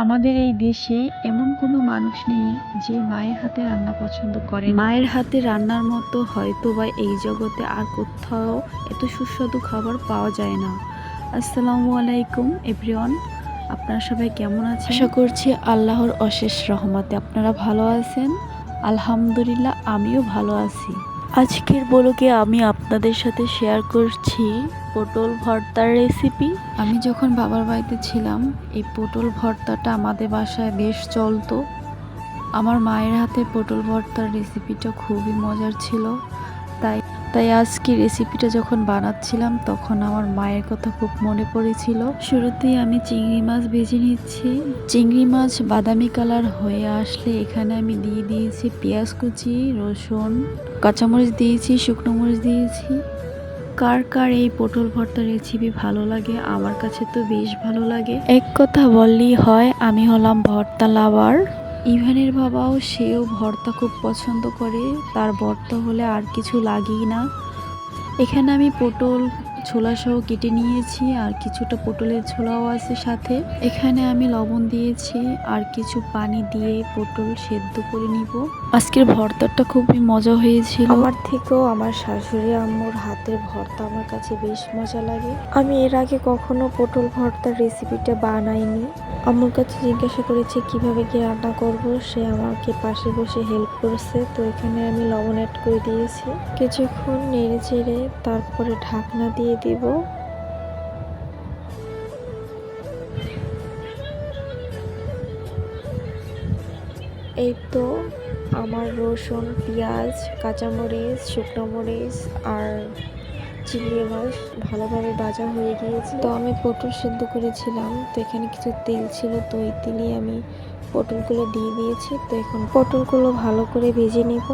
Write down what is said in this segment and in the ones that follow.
আমাদের এই দেশে এমন কোনো মানুষ নেই যে মায়ের হাতে রান্না পছন্দ করে না। মায়ের হাতে রান্নার মতো হয়তো বা এই জগতে আর কোথাও এত সুস্বাদু খাবার পাওয়া যায় না। আসসালামু আলাইকুম এভরিওয়ান, আপনারা সবাই কেমন আছেন? আশা করছি আল্লাহর অশেষ রহমতে আপনারা ভালো আছেন। আলহামদুলিল্লাহ, আমিও ভালো আছি। আজকের ব্লগে আমি আপনাদের সাথে শেয়ার করছি পটল ভর্তার রেসিপি। আমি যখন বাবার বাড়িতে ছিলাম এই পটল ভর্তাটা আমাদের বাসায় বেশ চলতো। আমার মায়ের হাতে পটল ভর্তার রেসিপিটা খুবই মজার ছিল। তাই আজকে রেসিপিটা যখন বানাচ্ছিলাম তখন আমার মায়ের কথা খুব মনে পড়েছিল। শুরুতেই আমি চিংড়ি মাছ ভেজে নিচ্ছি। চিংড়ি মাছ বাদামি কালার হয়ে আসলে এখানে আমি দিয়ে দিয়েছি পেঁয়াজ কুচি, রসুন, কাঁচামরিচ দিয়েছি, শুকনো মরিচ দিয়েছি। কার কার এই পটল ভর্তা রেসিপি ভালো লাগে? আমার কাছে তো বেশ ভালো লাগে। এক কথা বললেই হয়, আমি হলাম ভর্তা লাভার। ইভানের বাবাও, সেও ভর্তা খুব পছন্দ করে। তার ভর্তা হলে আর কিছু লাগেই না। এখানে আমি পটল ছোলা সহ কেটে নিয়েছি, আর কিছুটা পটলের ছোলাও আছে সাথে। এখানে আমি লবণ দিয়েছি আর কিছু পানি দিয়ে পটল সেদ্ধ করে নিব। আজকের ভর্তাটা খুবই মজা হয়েছিল। আমার থেকেও আমার শাশুড়ি আম্মুর হাতের ভর্তা আমার কাছে বেশ মজা লাগে। আমি এর আগে কখনো পটল ভর্তার রেসিপিটা বানাইনি। আম্মুর কাছে জিজ্ঞাসা করেছি কিভাবে কি রান্না করব, সে আমাকে পাশে বসে হেল্প করছে। তো এখানে আমি লবণ অ্যাড করে দিয়েছি, কিছুক্ষণ নেড়ে চেড়ে তারপরে ঢাকনা দিয়ে দিব। এই তো আমার রসুন, পেঁয়াজ, কাঁচামরিচ, শুকনো মরিচ আর চিংড়ি মাছ ভালোভাবে ভাজা হয়ে গিয়েছে। তো আমি পটল সেদ্ধ করেছিলাম, তো এখানে কিছু তেল ছিল, তো এই তেলেই আমি পটলগুলো দিয়ে দিয়েছি। তো এখন পটলগুলো ভালো করে ভেজে নিব।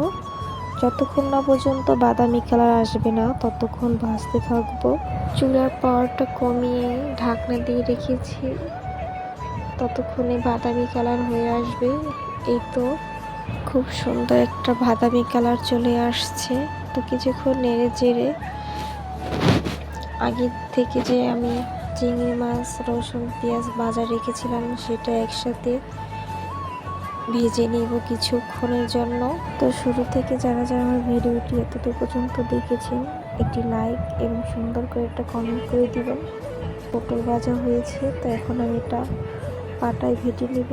যতক্ষণ না পর্যন্ত বাদামি কালার আসবে না ততক্ষণ ভাজতে থাকবো। চুলার পাওয়ারটা কমিয়ে ঢাকনা দিয়ে রেখেছি, ততক্ষণে বাদামি কালার হয়ে আসবে। এই তো খুব সুন্দর একটা বাদামি কালার চলে আসছে। তো কিছুক্ষণ নেড়ে চেড়ে আগে থেকে যে আমি চিংড়ি মাছ, রসুন, পেঁয়াজ ভাজা রেখেছিলাম সেটা একসাথে ভেজে নিব কিছুক্ষণের জন্য। তো শুরু থেকে যারা যারা আমার ভিডিওটি এতটুকু পর্যন্ত দেখেছেন, একটি লাইক এবং সুন্দর করে একটা কমেন্ট করে দিবেন। পটল ভাজা হয়েছে, তো এখন আমি এটা পাটায় ভেটে নিব।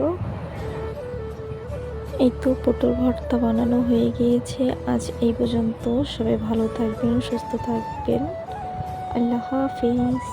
এই তো পটল ভর্তা বানানো হয়ে গিয়েছে। আজ এই পর্যন্ত। সবাই ভালো থাকবেন, সুস্থ থাকবেন। আল্লাহ হাফিজ।